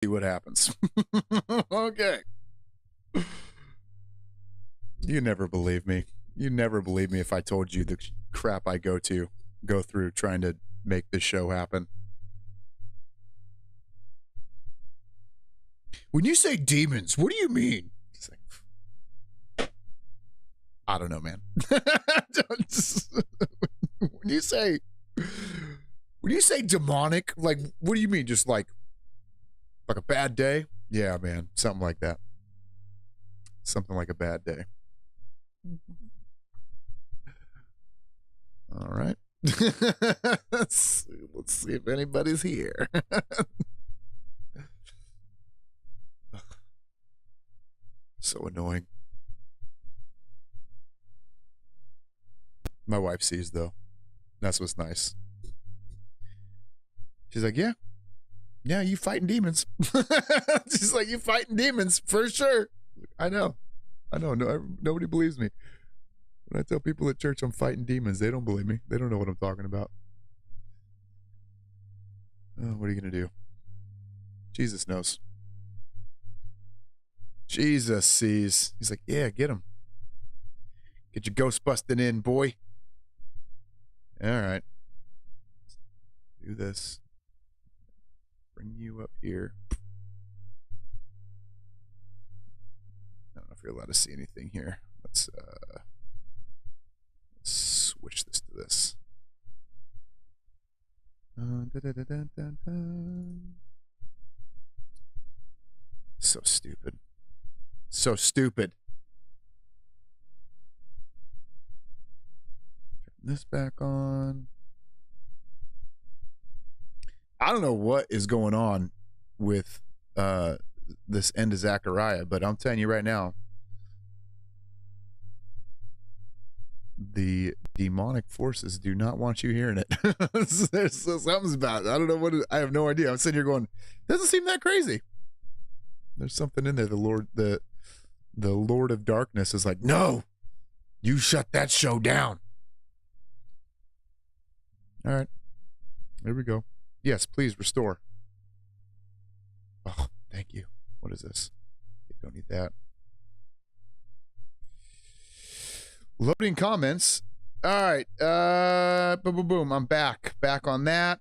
See what happens. Okay. You never believe me. You never believe me if I told you the crap I go through trying to make this show happen. When you say demons, what do you mean? Like, I don't know, man. When you say demonic, like, what do you mean? Just like a bad day? Yeah, man, something like that. Something like a bad day. All right. Let's see if anybody's here. So annoying. My wife sees, though. That's what's nice. She's like, yeah, you fighting demons. She's like, you fighting demons for sure. I know. No, nobody believes me. When I tell people at church I'm fighting demons, they don't believe me. They don't know what I'm talking about. Oh, what are you going to do? Jesus knows. Jesus sees. He's like, yeah, get him. Get your ghost busting in, boy. All right. Do this. Bring you up here. I don't know if you're allowed to see anything here. Let's switch this to this. So stupid. So stupid. Turn this back on. I don't know what is going on with this end of Zechariah, but I'm telling you right now, the demonic forces do not want you hearing it. There's something's about it. I don't know what I have no idea. I'm sitting here going, doesn't seem that crazy. There's something in there. The Lord of Darkness is like, no, you shut that show down. All right, there we go. Yes, please restore. Oh, thank you. What is this? Don't need that. Loading comments. All right. Boom, boom, boom. I'm back. Back on that.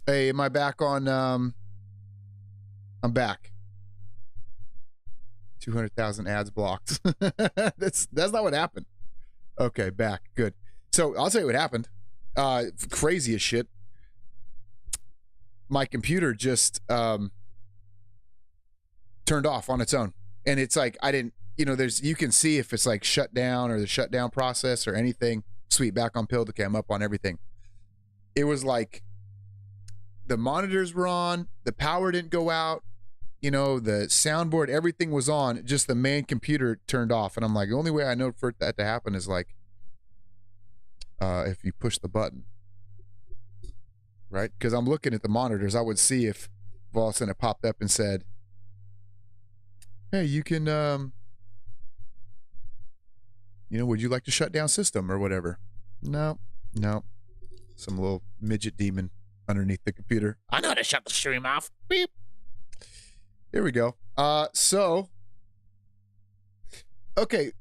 Hey, am I back on? I'm back. 200,000 ads blocked. That's not what happened. Okay, back. Good. So I'll tell you what happened. Crazy as shit. My computer just turned off on its own. And it's like, I didn't, you can see if it's like shut down or the shutdown process or anything. Sweet, back on Pill Decay. I'm up on everything. It was like the monitors were on, the power didn't go out, the soundboard, everything was on, just the main computer turned off. And I'm like, the only way I know for that to happen is like, if you push the button, right? Because I'm looking at the monitors, I would see if all of a sudden it popped up and said, hey, you can, would you like to shut down system or whatever? No. Some little midget demon underneath the computer. I know how to shut the stream off. Beep. Here we go. Okay.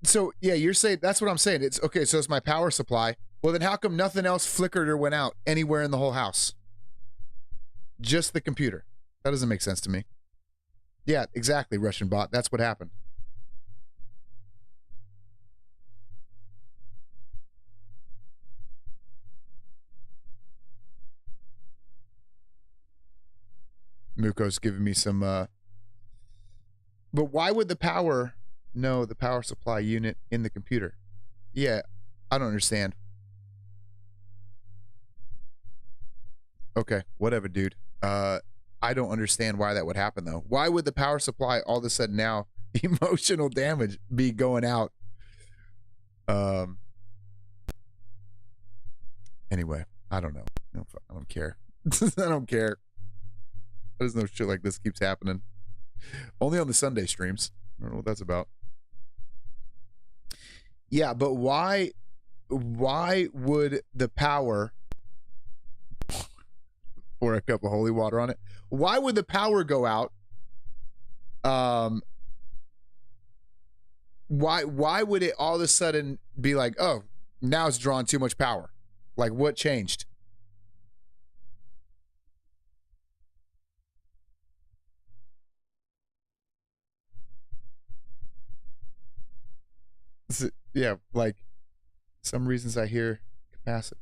So yeah, you're saying, that's what I'm saying. It's okay. So it's my power supply. Well, then how come nothing else flickered or went out anywhere in the whole house? Just the computer. That doesn't make sense to me. Yeah, exactly, Russian bot. That's what happened. Muko's giving me some, but why would the power know the power supply unit in the computer? Yeah, I don't understand. Okay, whatever, dude. I don't understand why that would happen, though. Why would the power supply all of a sudden now emotional damage be going out? Anyway, I don't know. I don't care. I don't care. I just know shit like this keeps happening. Only on the Sunday streams. I don't know what that's about. Yeah, but why would the power Pour a cup of holy water on it. Why would the power go out? Why would it all of a sudden be like, oh, now it's drawing too much power? Like, what changed? Yeah, like some reasons I hear capacitor.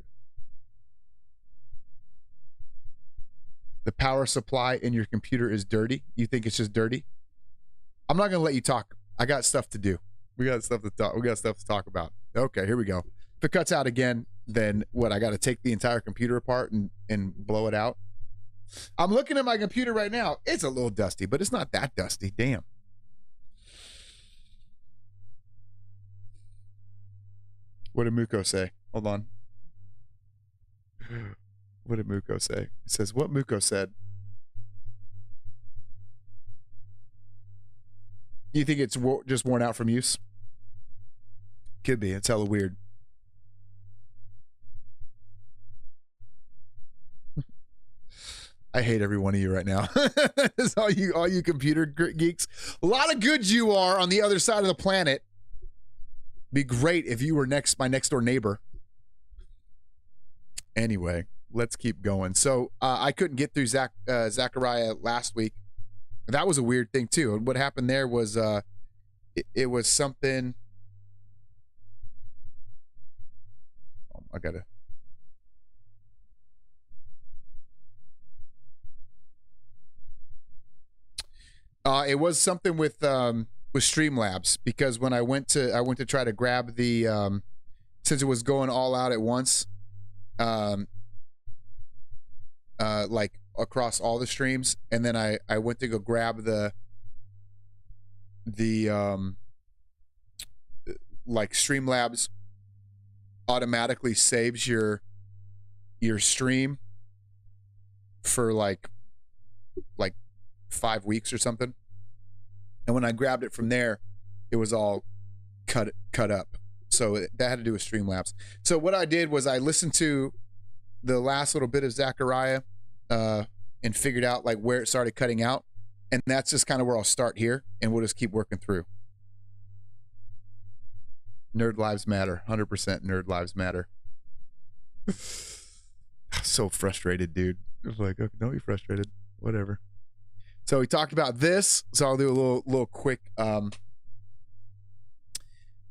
The power supply in your computer is dirty. You think it's just dirty? I'm not gonna let you talk. I got stuff to do. We got stuff to talk. We got stuff to talk about. Okay, here we go. If it cuts out again, then what? I got to take the entire computer apart and blow it out. I'm looking at my computer right now. It's a little dusty, but it's not that dusty. Damn. What did Muko say? Hold on. What did Muko say? It says what Muko said. Do you think it's just worn out from use? Could be. It's hella weird. I hate every one of you right now. It's all you computer geeks. A lot of good you are on the other side of the planet. Be great if you were my next door neighbor. Anyway, let's keep going. So I couldn't get through Zechariah last week. That was a weird thing too. What happened there was it was something. Oh, I gotta. It was something with Streamlabs, because when I went to try to grab the since it was going all out at once, like across all the streams, and then I went to go grab the like Streamlabs automatically saves your stream for like 5 weeks or something. And when I grabbed it from there, it was all cut up. So that had to do with Streamlabs. So what I did was I listened to the last little bit of Zechariah and figured out like where it started cutting out. And that's just kind of where I'll start here, and we'll just keep working through. Nerd lives matter. 100% nerd lives matter. So frustrated, dude. I was like, okay, don't be frustrated. Whatever. So we talked about this. So I'll do a little quick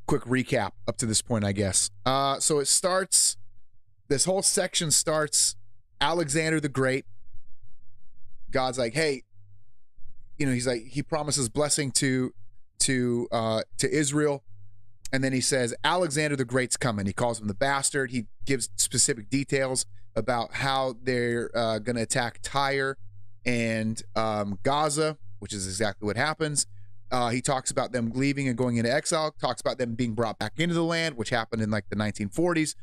recap up to this point, I guess. So it starts, this whole section starts, Alexander the Great. God's like, hey, you know, he's like, he promises blessing to Israel. And then he says, Alexander the Great's coming. He calls him the bastard. He gives specific details about how they're going to attack Tyre and Gaza, which is exactly what happens. He talks about them leaving and going into exile, talks about them being brought back into the land, which happened in like the 1940s.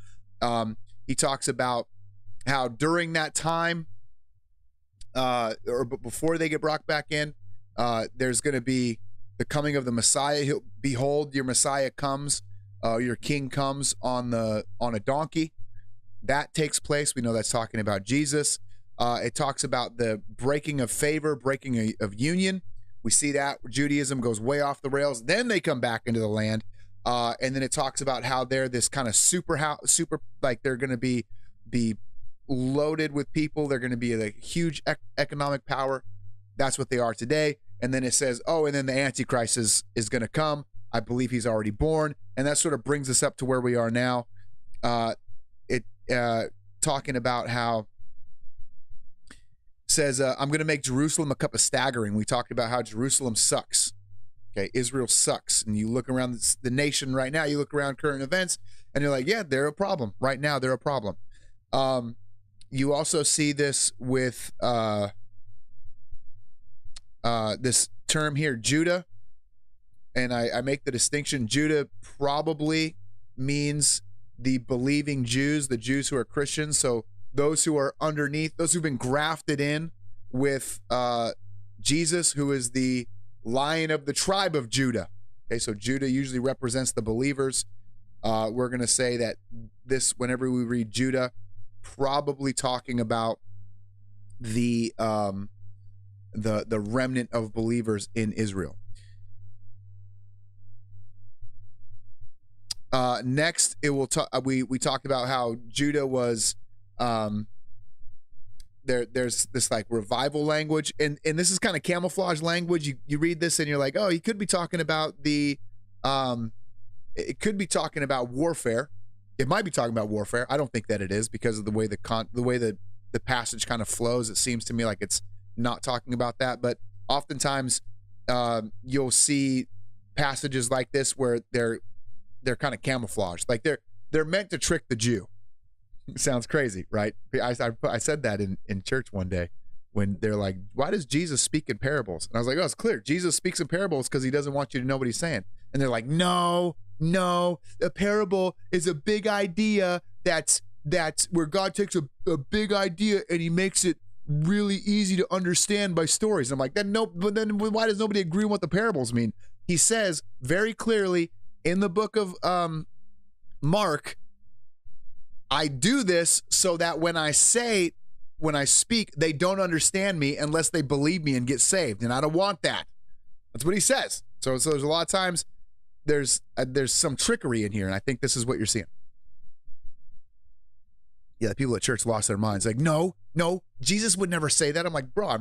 He talks about how during that time, or before they get brought back in, there's going to be the coming of the Messiah. Behold, your Messiah comes, your king comes on a donkey. That takes place. We know that's talking about Jesus. It talks about the breaking of favor, breaking of union. We see that Judaism goes way off the rails. Then they come back into the land. And then it talks about how they're this kind of super, like they're going to be loaded with people. They're going to be a huge economic power. That's what they are today. And then it says, oh, and then the Antichrist is going to come. I believe he's already born. And that sort of brings us up to where we are now. Talking about how says, I'm going to make Jerusalem a cup of staggering. We talked about how Jerusalem sucks. Okay, Israel sucks. And you look around the nation right now, you look around current events, and you're like, yeah, they're a problem. Right now, they're a problem. You also see this with this term here, Judah. And I make the distinction, Judah probably means the believing Jews, the Jews who are Christians. So those who are underneath, those who've been grafted in with Jesus, who is the Lion of the tribe of Judah. Okay, so Judah usually represents the believers. We're going to say that this, whenever we read Judah, probably talking about the remnant of believers in Israel. Next, it will talk. We talked about how Judah was there's this like revival language, and this is kind of camouflage language. You read this and you're like, oh, he could be talking about the it could be talking about warfare. It might be talking about warfare. I don't think that it is, because of the way the passage kind of flows. It seems to me like it's not talking about that. But oftentimes you'll see passages like this where they're kind of camouflaged, like they're meant to trick the Jew. It sounds crazy, right? I said that in church one day when they're like, why does Jesus speak in parables? And I was like, oh, it's clear. Jesus speaks in parables because he doesn't want you to know what he's saying. And they're like, no, a parable is a big idea that's where God takes a big idea and he makes it really easy to understand by stories. And I'm like, but then why does nobody agree on what the parables mean? He says very clearly in the book of Mark, I do this so that when I speak, they don't understand me unless they believe me and get saved. And I don't want that. That's what he says. So there's a lot of times there's some trickery in here. And I think this is what you're seeing. Yeah, the people at church lost their minds. Like, no, Jesus would never say that. I'm like, bro, I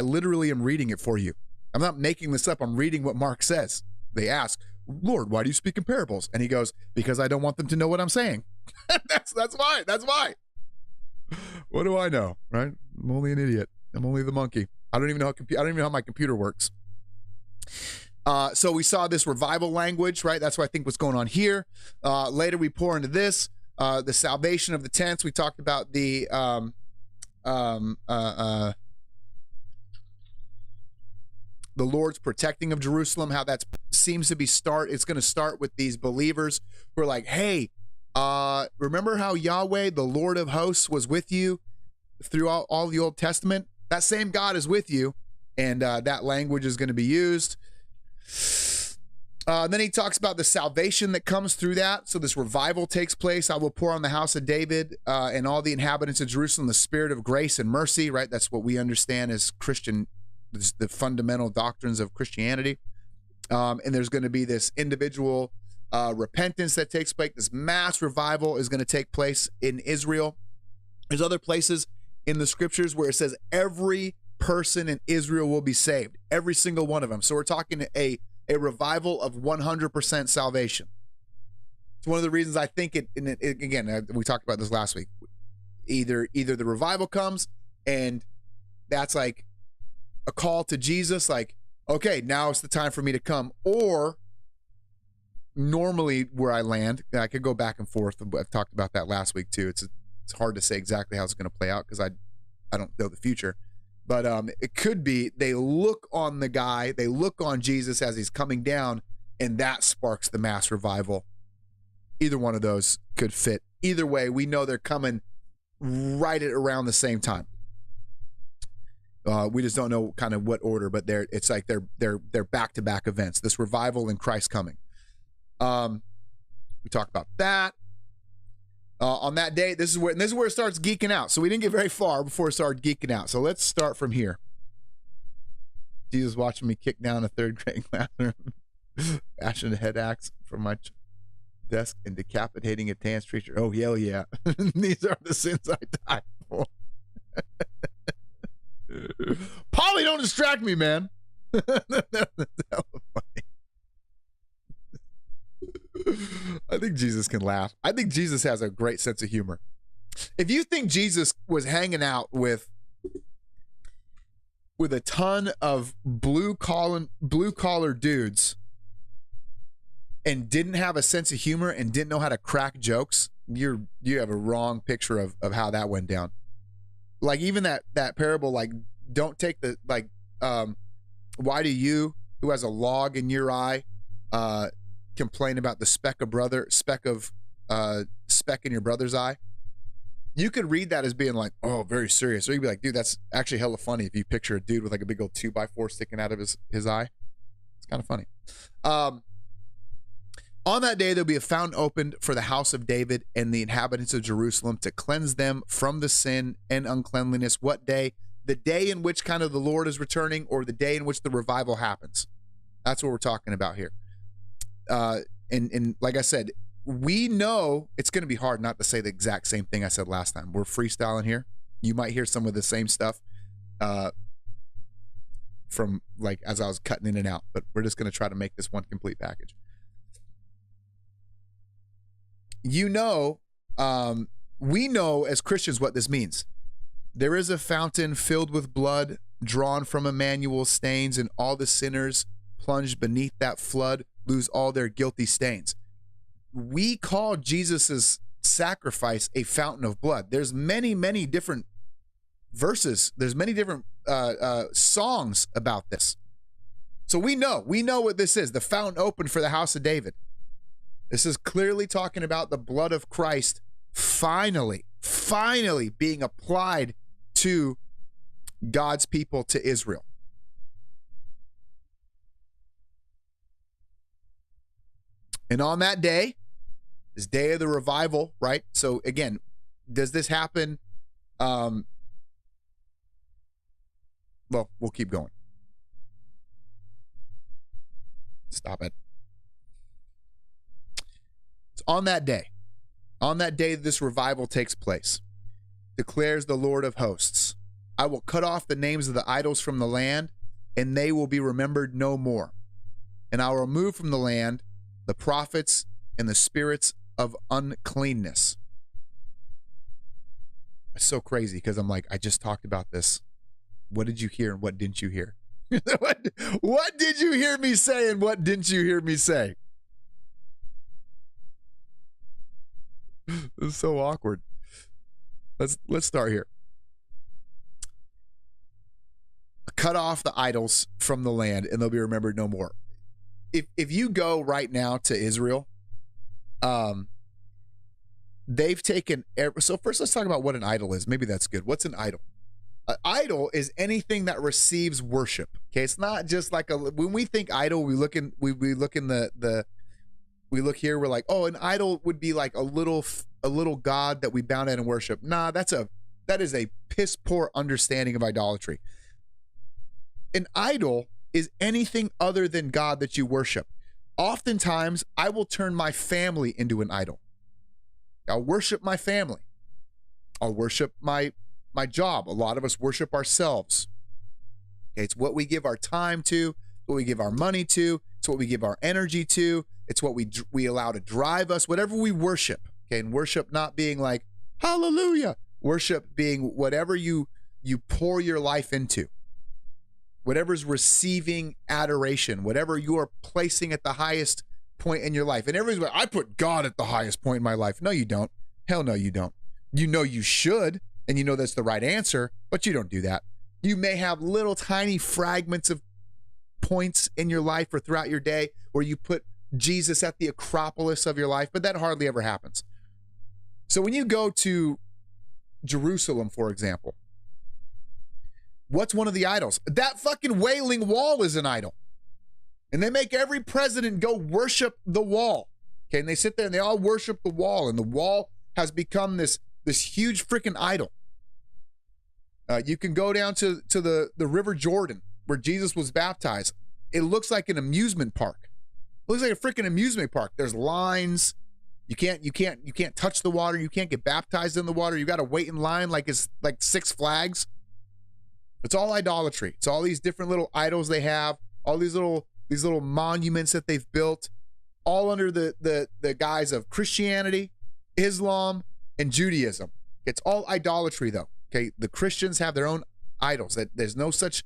literally am reading it for you. I'm not making this up. I'm reading what Mark says. They ask, Lord, why do you speak in parables? And he goes, because I don't want them to know what I'm saying. That's why. What do I know, right? I'm only an idiot. I'm only the monkey. I don't even know how my computer works. So we saw this revival language, right? That's what I think what's going on here. Later we pour into this, the salvation of the tents. We talked about the Lord's protecting of Jerusalem, how that seems to be it's going to start with these believers who are like, hey, remember how Yahweh, the Lord of hosts, was with you through all the Old Testament? That same God is with you, and that language is going to be used. Then he talks about the salvation that comes through that. So this revival takes place. I will pour on the house of David and all the inhabitants of Jerusalem the spirit of grace and mercy, right? That's what we understand as Christian, the fundamental doctrines of Christianity. And there's going to be this individual repentance that takes place. This mass revival is going to take place in Israel. There's other places in the scriptures where it says every person in Israel will be saved, every single one of them. So we're talking a revival of 100% salvation. It's one of the reasons I think again, we talked about this last week. Either the revival comes and that's like a call to Jesus, like, okay, now it's the time for me to come. Or normally where I land, I could go back and forth. I've talked about that last week too. It's hard to say exactly how it's going to play out because I don't know the future. But it could be they look on the guy, they look on Jesus as he's coming down, and that sparks the mass revival. Either one of those could fit. Either way, we know they're coming right at around the same time. We just don't know kind of what order, but it's like they're back-to-back events. This revival and Christ coming. We talked about that. On that day, this is where it starts geeking out. So we didn't get very far before it started geeking out. So let's start from here. Jesus watching me kick down a third grade classroom, bashing a head axe from my desk and decapitating a dance teacher. Oh, hell yeah. These are the sins I died for. Polly, don't distract me, man. That's hella funny. I think Jesus can laugh. I think Jesus has a great sense of humor. If you think Jesus was hanging out with a ton of blue collar dudes and didn't have a sense of humor and didn't know how to crack jokes, you have a wrong picture of how that went down. Like even that parable, like don't take the why do you who has a log in your eye complain about the speck in your brother's eye? You could read that as being like, oh, very serious. Or you'd be like, dude, that's actually hella funny if you picture a dude with like a big old 2x4 sticking out of his eye. It's kind of funny. On that day, there'll be a fountain opened for the house of David and the inhabitants of Jerusalem to cleanse them from the sin and uncleanliness. What day? The day in which kind of the Lord is returning, or the day in which the revival happens. That's what we're talking about here. And like I said, we know it's going to be hard not to say the exact same thing I said last time. We're freestyling here. You might hear some of the same stuff from like as I was cutting in and out, but we're just going to try to make this one complete package. You know, we know as Christians what this means. There is a fountain filled with blood drawn from Emmanuel's stains, and all the sinners plunged beneath that flood lose all their guilty stains. We call Jesus's sacrifice a fountain of blood. There's many, many different verses. There's many different songs about this. So we know what this is. The fountain opened for the house of David. This is clearly talking about the blood of Christ finally being applied to God's people, to Israel. And on that day, this day of the revival, right? So again, does this happen? Well, we'll keep going. Stop it. It's on that day this revival takes place, declares the Lord of hosts. I will cut off the names of the idols from the land, and they will be remembered no more. And I will remove from the land the prophets and the spirits of uncleanness. It's so crazy because I'm like, I just talked about this. What did you hear and what didn't you hear? What did you hear me say and what didn't you hear me say? It's so awkward. Let's start here. Cut off the idols from the land and they'll be remembered no more. If you go right now to Israel, they've taken, so first let's talk about what an idol is. Maybe that's good. What's an idol? An idol is anything that receives worship. Okay, it's not just like when we think idol, we look in we look here, we're like, oh, an idol would be like a little god that we bow down and worship. Nah, that is a piss poor understanding of idolatry. An idol is anything other than God that you worship. Oftentimes, I will turn my family into an idol. I'll worship my family. I'll worship my job. A lot of us worship ourselves. Okay, it's what we give our time to, what we give our money to, it's what we give our energy to, it's what we allow to drive us, whatever we worship. Okay, and worship not being like, hallelujah. Worship being whatever you pour your life into. Whatever's receiving adoration, whatever you are placing at the highest point in your life. And everybody's like, I put God at the highest point in my life. No, you don't. Hell no, you don't. You know you should, and you know that's the right answer, but you don't do that. You may have little tiny fragments of points in your life or throughout your day where you put Jesus at the acropolis of your life, but that hardly ever happens. So when you go to Jerusalem, for example, what's one of the idols? That fucking Wailing Wall is an idol. And they make every president go worship the wall. Okay, and they sit there and they all worship the wall, and the wall has become this huge freaking idol. You can go down to the River Jordan where Jesus was baptized. It looks like an amusement park. It looks like a freaking amusement park. There's lines. You can't touch the water. You can't get baptized in the water. You got to wait in line like it's like Six Flags. It's all idolatry. It's all these different little idols they have, all these little monuments that they've built, all under the guise of Christianity, Islam, and Judaism. It's all idolatry though. Okay, the Christians have their own idols. That there's no such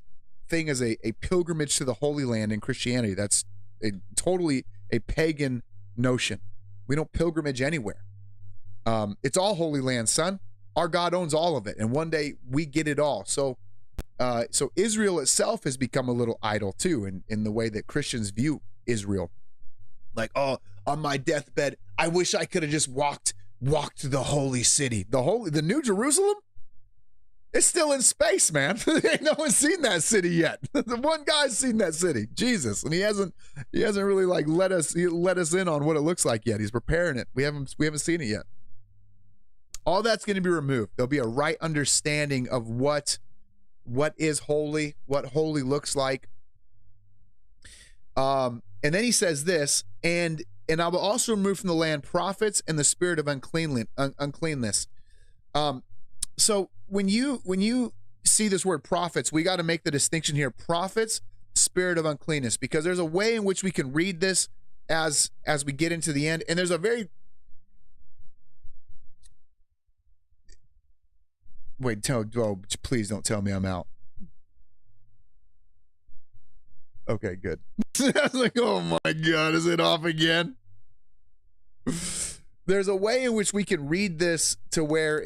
thing as a pilgrimage to the Holy Land in Christianity. That's totally a pagan notion. We don't pilgrimage anywhere. It's all Holy Land, son. Our God owns all of it, and one day we get it all. So Israel itself has become a little idol too, in the way that Christians view Israel. Like, oh, on my deathbed, I wish I could have just walked to the holy city, the New Jerusalem. It's still in space, man. Ain't no one's seen that city yet. The one guy's seen that city, Jesus, and he hasn't really like let us in on what it looks like yet. He's preparing it. We haven't seen it yet. All that's going to be removed. There'll be a right understanding of what is holy, what holy looks like. And then he says this, and I will also remove from the land prophets and the spirit of uncleanness. So when you see this word prophets, we got to make the distinction here: prophets, spirit of uncleanness, because there's a way in which we can read this as we get into the end, and there's a very please don't tell me I'm out. Okay, good. I was like, oh my God, is it off again? There's a way in which we can read this to where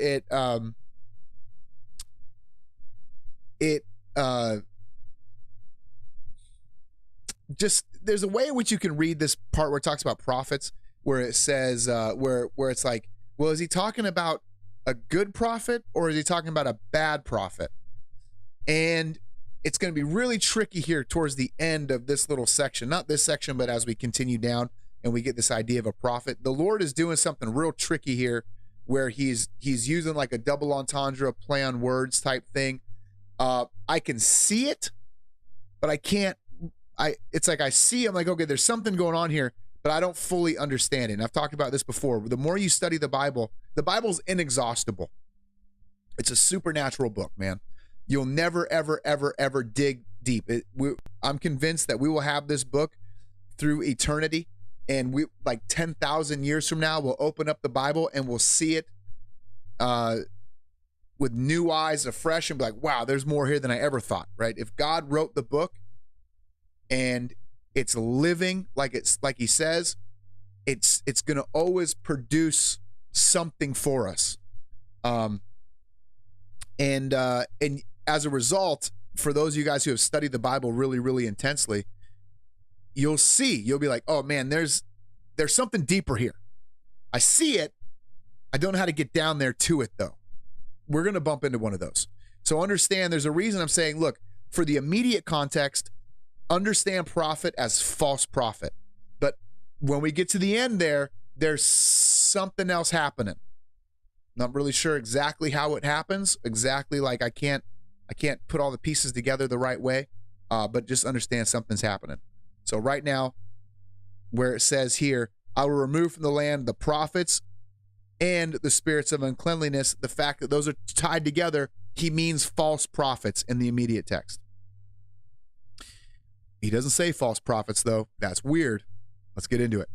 there's a way in which you can read this part where it talks about prophets, where it says where it's like, well, is he talking about a good prophet or is he talking about a bad prophet? And it's going to be really tricky here towards the end of this little section, not this section, but as we continue down and we get this idea of a prophet, the Lord is doing something real tricky here, where he's using like a double entendre, play on words type thing. I can see it, but I can't. It's like I see, I'm like, okay, there's something going on here, but I don't fully understand it. And I've talked about this before. The more you study the Bible's inexhaustible. It's a supernatural book, man. You'll never, ever, ever, ever dig deep. I'm convinced that we will have this book through eternity, and we, like 10,000 years from now, we'll open up the Bible and we'll see it with new eyes afresh and be like, wow, there's more here than I ever thought, right? If God wrote the book and it's living like he says, it's going to always produce something for us. And as a result, for those of you guys who have studied the Bible really, really intensely, you'll be like, oh man, there's something deeper here. I see it. I don't know how to get down there to it though. We're going to bump into one of those. So understand, there's a reason I'm saying, look, for the immediate context, understand prophet as false prophet. But when we get to the end there's something else happening. Not really sure exactly how it happens. Exactly, like I can't put all the pieces together the right way, but just understand something's happening. So right now, where it says here, I will remove from the land the prophets and the spirits of uncleanliness, the fact that those are tied together, he means false prophets in the immediate text. He doesn't say false prophets, though. That's weird. Let's get into it.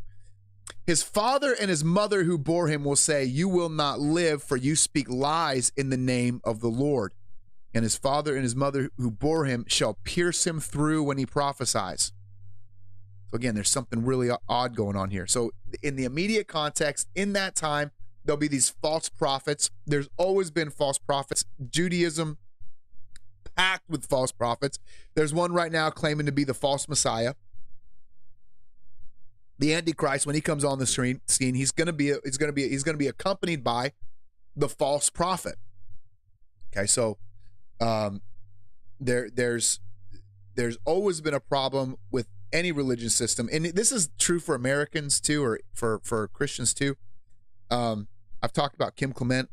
His father and his mother who bore him will say, you will not live, for you speak lies in the name of the Lord. And his father and his mother who bore him shall pierce him through when he prophesies. So again, there's something really odd going on here. So in the immediate context, in that time, there'll be these false prophets. There's always been false prophets. Judaism packed with false prophets. There's one right now claiming to be the false Messiah. The Antichrist, when he comes on the scene, he's going to be accompanied by the false prophet. Okay, so there's always been a problem with any religious system, and this is true for Americans too, or for Christians too. I've talked about Kim Clement